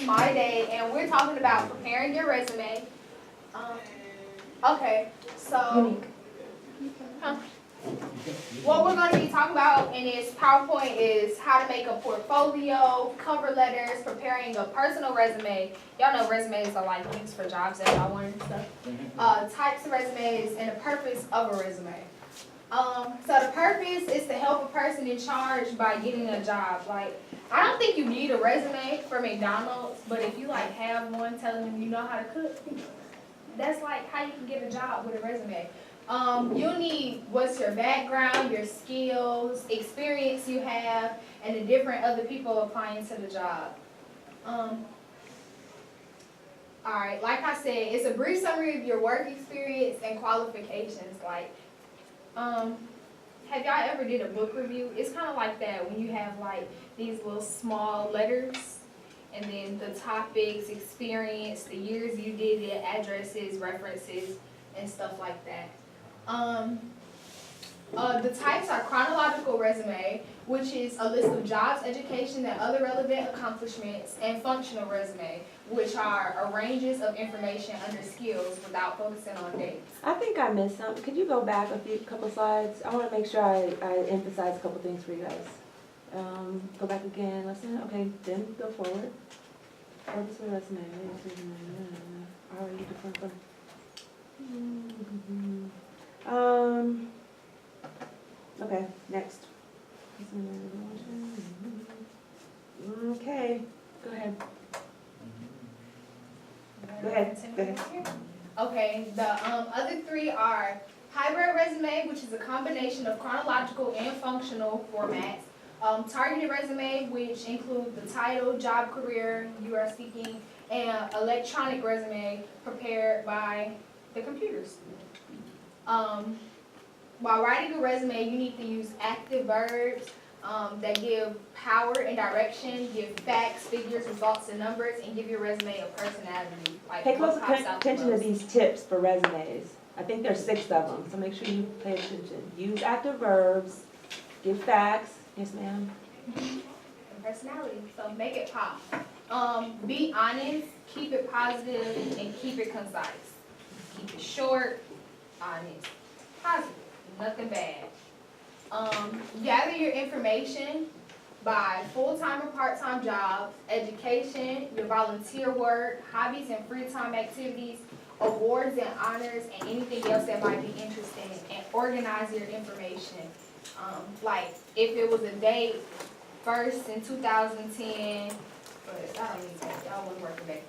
My Day, and we're talking about preparing your resume. Okay, so what we're going to be talking about in this PowerPoint is how to make a portfolio, cover letters, preparing a personal resume. Y'all know resumes are like used for jobs that y'all want and stuff. Types of resumes and the purpose of a resume. So the purpose is to help a person in charge by getting a job. Like, I don't think you need a resume for McDonald's, but if you like have one telling them you know how to cook, that's like how you can get a job with a resume. You'll need what's your background, your skills, experience you have, and the different other people applying to the job. Alright, like I said, it's a brief summary of your work experience and qualifications. Like, have y'all ever did a book review? It's kind of like that when you have like these little small letters and then the topics, experience, the years you did it, addresses, references, and stuff like that. The types are chronological resume, which is a list of jobs, education, and other relevant accomplishments, and functional resume, which are ranges of information under skills without focusing on dates. I think I missed something. Could you go back couple slides? I want to make sure I emphasize a couple things for you guys. Go back again. Listen. Okay, then go forward. Purpose of resume. Already different. Okay, next. Okay, go ahead. Go ahead. Okay, the other three are hybrid resume, which is a combination of chronological and functional formats. Targeted resume, which includes the title, job, career you are seeking, and electronic resume prepared by the computers. While writing a resume, you need to use active verbs that give power and direction, give facts, figures, results, and numbers, and give your resume a personality. Like, pay close attention to these tips for resumes. I think there's 6 of them, so make sure you pay attention. Use active verbs, give facts. Yes, ma'am. And personality, so make it pop. Be honest, keep it positive, and keep it concise. Keep it short, honest, positive, nothing bad. Gather your information by full-time or part-time jobs, education, your volunteer work, hobbies and free time activities, awards and honors, and anything else that might be interesting, and organize your information. Like, if it was a date first in 2010, but I don't need that, y'all wasn't working back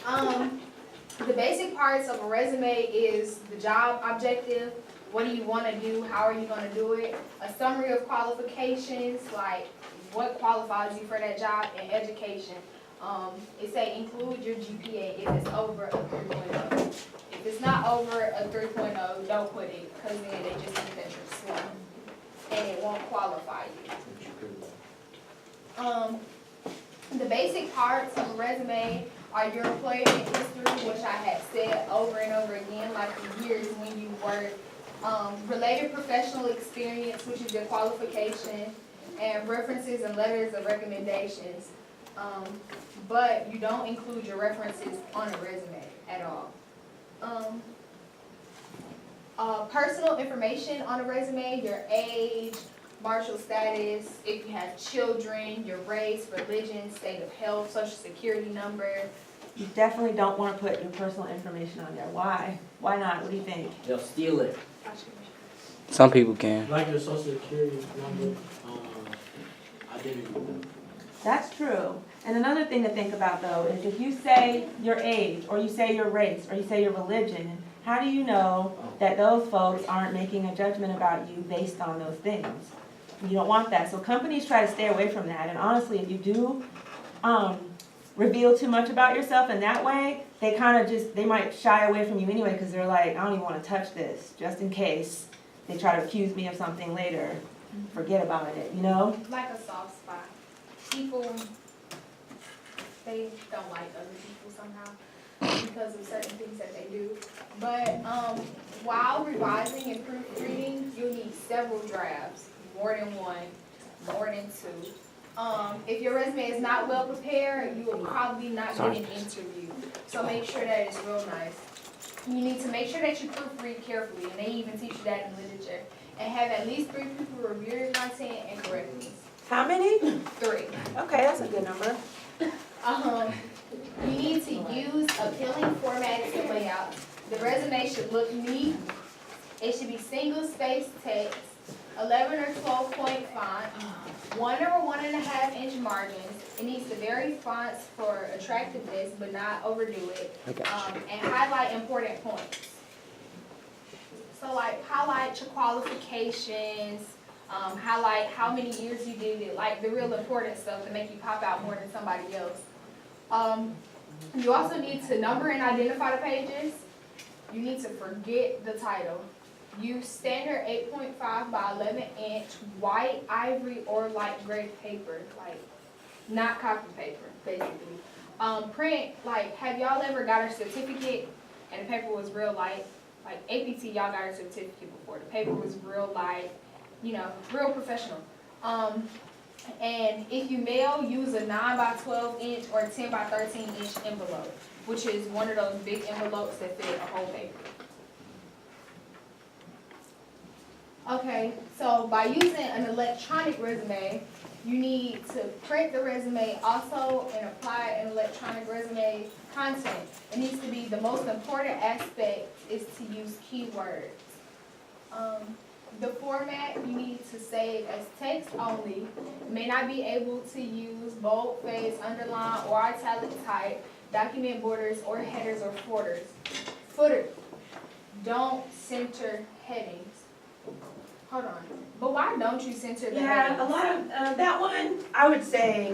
then. The basic parts of a resume is the job objective. What do you want to do? How are you going to do it? A summary of qualifications, like what qualifies you for that job, and education. It say include your GPA if it's over a 3.0. If it's not over a 3.0, don't put it, because then they just think that you're slow, and it won't qualify you. The basic parts of a resume are your employment history, which I have said over and over again, like the years when you worked. Related professional experience, which is your qualification, and references and letters of recommendations. But you don't include your references on a resume at all. Personal information on a resume, your age, marital status, if you have children, your race, religion, state of health, social security number. You definitely don't want to put your personal information on there. Why? Why not? What do you think? They'll steal it. Some people can. Like your social security number, identity. That's true. And another thing to think about though is if you say your age, or you say your race, or you say your religion, how do you know that those folks aren't making a judgment about you based on those things? You don't want that. So companies try to stay away from that. And honestly, if you do reveal too much about yourself in that way, they kind of they might shy away from you anyway because they're like, I don't even want to touch this, just in case they try to accuse me of something later. Forget about it, you know? Like a soft spot. People, they don't like other people somehow because of certain things that they do. But while revising and proofreading, you'll need several drafts, more than one, more than two. If your resume is not well prepared, you will probably not get an interview. So make sure that it's real nice. You need to make sure that you proofread carefully, and they even teach you that in literature. And have at least 3 people review your content and correct it. How many? 3. Okay, that's a good number. You need to use appealing formats and layouts. The resume should look neat. It should be single-spaced text, 11 or 12 point font, 1 or 1.5 inch margins. It needs to vary fonts for attractiveness, but not overdo it. I got you. And highlight important points. So like highlight your qualifications, highlight how many years you did it, like the real important stuff to make you pop out more than somebody else. You also need to number and identify the pages. You need to forget the title. Use standard 8.5 by 11 inch white, ivory, or light gray paper, like not copy paper, basically. Print, like have y'all ever got a certificate and the paper was real light? Like APT, y'all got a certificate before. The paper was real light, you know, real professional. And if you mail, use a 9 by 12 inch or 10 by 13 inch envelope, which is one of those big envelopes that fit a whole paper. Okay, so by using an electronic resume, you need to print the resume also and apply an electronic resume content. It needs to be the most important aspect is to use keywords. The format you need to save as text only. You may not be able to use boldface, underline, or italic type, document borders or headers or footers. Don't center headings. Hold on, but why don't you center the headings? Yeah, a lot of, that one, I would say,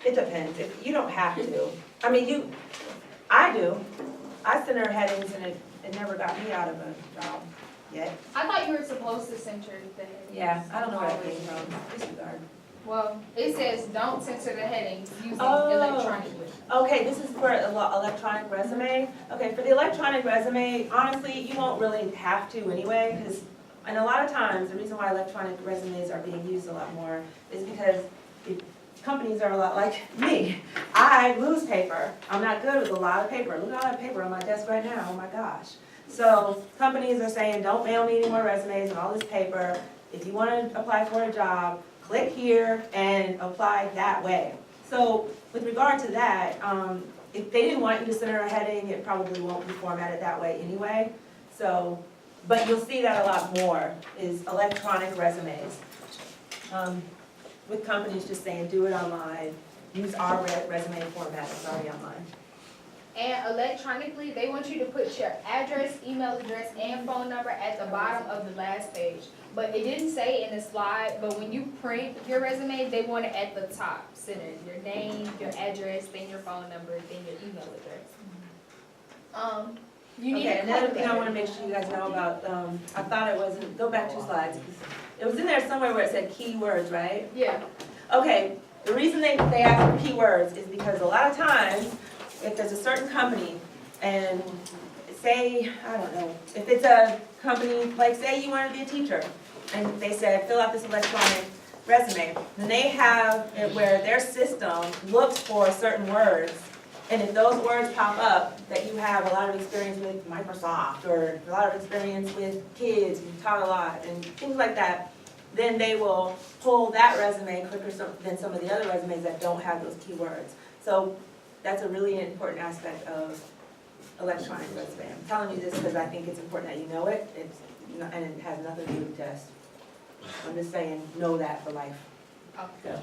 it depends. If you don't have to. I mean, I do. I center headings and it never got me out of a job yet. I thought you were supposed to center the headings. Yeah, I don't know where that came from. Disregard. Well, it says don't censor the headings using Oh. electronically. Okay, this is for electronic resume. Okay, for the electronic resume, honestly, you won't really have to anyway, because, and a lot of times, the reason why electronic resumes are being used a lot more is because companies are a lot like me. I lose paper. I'm not good with a lot of paper. Look at all that paper on my desk right now, oh my gosh. So companies are saying, don't mail me any more resumes and all this paper. If you want to apply for a job, click here and apply that way. So with regard to that, if they didn't want you to center a heading, it probably won't be formatted that way anyway. So, but you'll see that a lot more is electronic resumes. With companies just saying, do it online, use our resume format, it's already online. And electronically, they want you to put your address, email address, and phone number at the bottom of the last page. But it didn't say in the slide, but when you print your resume, they want it at the top, centered. Your name, your address, then your phone number, then your email address. You need Okay, a another cover thing I letter. want to make sure you guys know about, I thought it wasn't, go back 2 slides. It was in there somewhere where it said keywords, right? Yeah. Okay, the reason they ask for keywords is because a lot of times, if there's a certain company, and say, I don't know, if it's a company, like say you want to be a teacher, and they said, fill out this electronic resume, then they have it where their system looks for certain words, and if those words pop up, that you have a lot of experience with Microsoft, or a lot of experience with kids, you've taught a lot, and things like that, then they will pull that resume quicker than some of the other resumes that don't have those keywords. So that's a really important aspect of electronic resume. I'm telling you this because I think it's important that you know it, and it has nothing to do with test. I'm just saying, know that for life. Okay.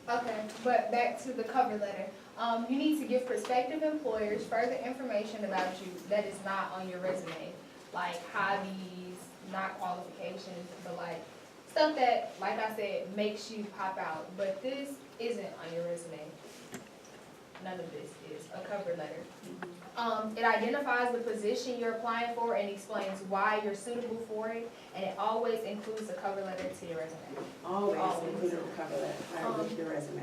Okay, but back to the cover letter. You need to give prospective employers further information about you that is not on your resume, like hobbies, not qualifications, but like stuff that, like I said, makes you pop out. But this isn't on your resume. None of this is a cover letter. It identifies the position you're applying for and explains why you're suitable for it, and it always includes a cover letter to your resume. Always include a cover letter with your resume.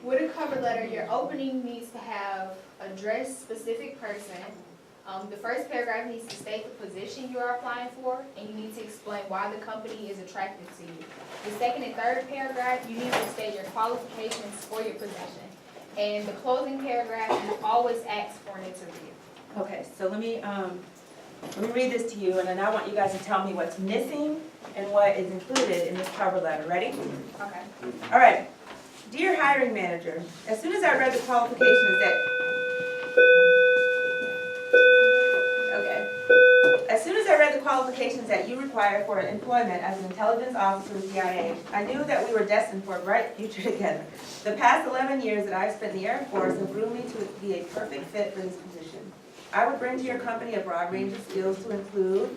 With a cover letter, your opening needs to have address specific person, The first paragraph needs to state the position you are applying for, and you need to explain why the company is attractive to you. The second and third paragraph, you need to state your qualifications for your position. And the closing paragraph, you always ask for an interview. Okay, so let me read this to you, and then I want you guys to tell me what's missing and what is included in this cover letter. Ready? Okay. All right. Dear hiring manager, as soon as I read the qualifications that you require for employment as an intelligence officer with DIA, I knew that we were destined for a bright future together. The past 11 years that I've spent in the Air Force have groomed me to be a perfect fit for this position. I would bring to your company a broad range of skills to include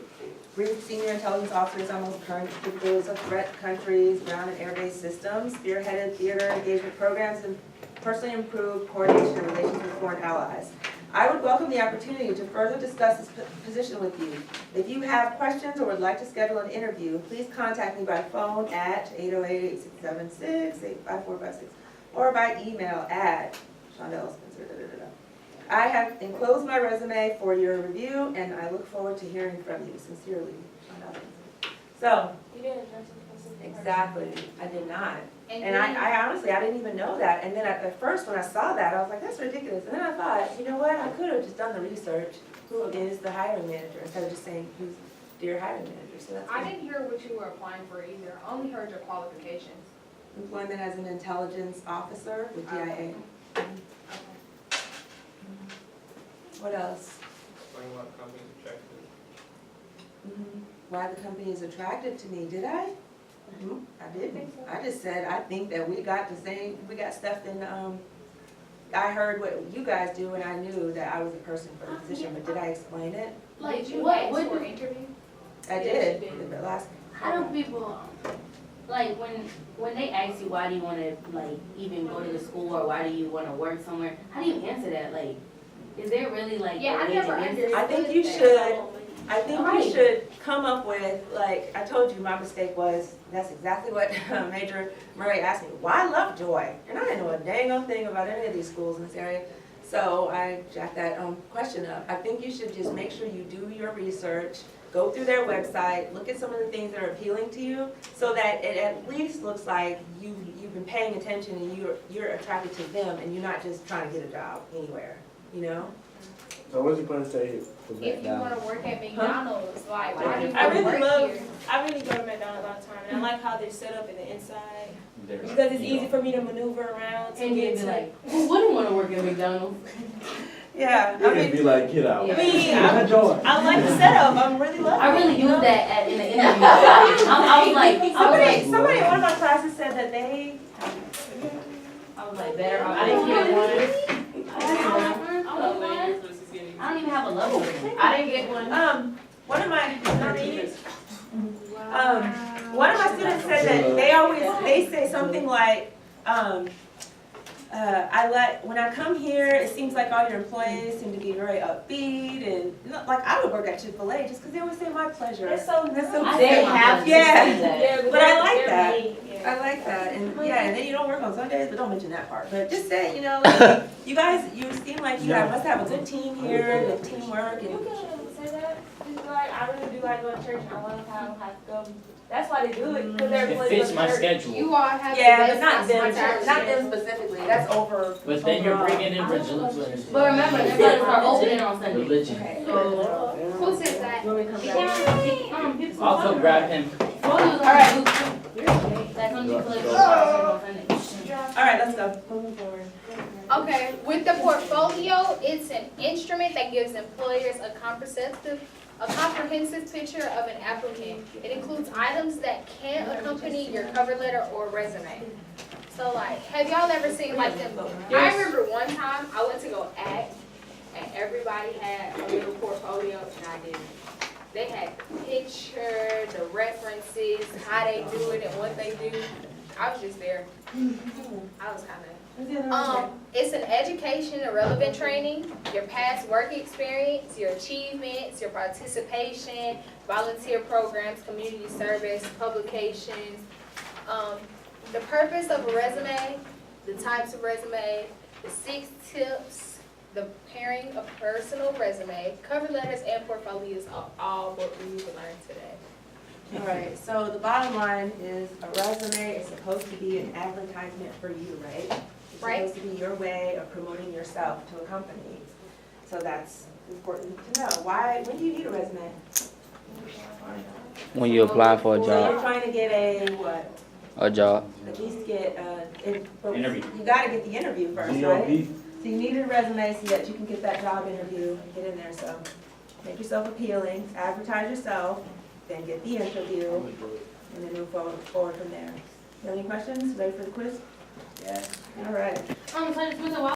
brief senior intelligence officers on most current capabilities of threat countries, ground and air-based systems, spearheaded theater engagement programs, and personally improved coordination and relations with foreign allies. I would welcome the opportunity to further discuss this position with you. If you have questions or would like to schedule an interview, please contact me by phone at 808-676-85456 or by email at Shondell Spencer. I have enclosed my resume for your review, and I look forward to hearing from you. Sincerely, Shondell Spencer. So, You didn't address the specific person. exactly, I did not. And then- I honestly, I didn't even know that. And then at first, when I saw that, I was like, that's ridiculous. And then I thought, you know what, I could have just done the research. Who is the hiring manager, instead of just saying, who's dear hiring manager, so that's I good. didn't hear what you were applying for either. I only heard your qualifications. Employment as an intelligence officer with DIA. What else? Explain what company's attractive. Why the company is attractive to me, did I? I didn't. I just said, I think that we got stuff in, I heard what you guys do and I knew that I was a person for the position, but did I explain it? Like, Did you what ask would for an interview? I Yes, did, you did. the last. How do people, like, when they ask you, why do you wanna, like, even go to the school, or why do you wanna work somewhere, how do you answer that? Like, is there really, like, Yeah, a I way never to answer understood I that? think you that. should, I think you Right. should come up with, like, I told you my mistake was, that's exactly what Major Murray asked me, why Lovejoy? And I didn't know a dang on thing about any of these schools in this area. So I jacked that question up. I think you should just make sure you do your research, go through their website, look at some of the things that are appealing to you, so that it at least looks like you've been paying attention and you're attracted to them and you're not just trying to get a job anywhere, you know? So what's you gonna say for If you McDonald's? wanna work at McDonald's, like, why do you I wanna really work love, here? I really go to McDonald's all the time, and I like how they're set up in the inside, There. because it's easy for me to maneuver around to And get you'd be to. like, who wouldn't wanna work at McDonald's? Yeah, I It'd mean, be like, get out. Yeah. I mean, Enjoy. I like the setup, I'm really loving it. I really you know? used that in the interview. I was like, somebody in one of my classes said that they, I was like, better, I didn't get one. I don't even have a level. I didn't get one. one of my students said that they say something like, when I come here, it seems like all your employees seem to be very upbeat and, like, I would work at Chick-fil-A just because they always say my pleasure. That's so That's so nice. They have to Yeah. say that. Yeah, But I they're- like they're that. mean, yeah. I like that, and yeah, and then you don't work on Sundays, but don't mention that part, but just say, you know, like, you guys, you seem like you must have a good team here, good teamwork, You and, can say that, just like, I really do like going to church, and I love how I have to go. That's why they do it, because they're It employees fits go my to church. schedule. You all have the yeah, but best not them, hospitality. not them specifically, that's over. But then you're overall. bringing in religion. But remember, they're gonna start opening on Sunday. Religion. Okay. So, Who said that? people. Also grab him. All right. Like some people like on Sunday. All right, let's go. Moving forward. Okay, with the portfolio, it's an instrument that gives employers a comprehensive picture of an applicant. It includes items that can accompany your cover letter or resume. So like, have y'all ever seen like them? I remember one time I went to go act and everybody had a little portfolio and I didn't. They had the picture, the references, how they do it and what they do. I was just there. I was kind of. It's an education and relevant training, your past work experience, your achievements, your participation, volunteer programs, community service, publications. The purpose of a resume, the types of resume, the 6 tips the preparing a personal resume, cover letters, and portfolios are all what we need to learn today. All right, so the bottom line is a resume is supposed to be an advertisement for you, right? It's Right. supposed to be your way of promoting yourself to a company. So that's important to know. Why, when do you need a resume? When you apply for a So job, you're trying to get a, what, a job. at least get but Interview. You gotta get the interview first, right? GOP. So you need a resume so that you can get that job interview and get in there, so make yourself appealing, advertise yourself, then get the interview, and then move forward from there. You have any questions? Ready for the quiz? Yes. All right. So I just wonder why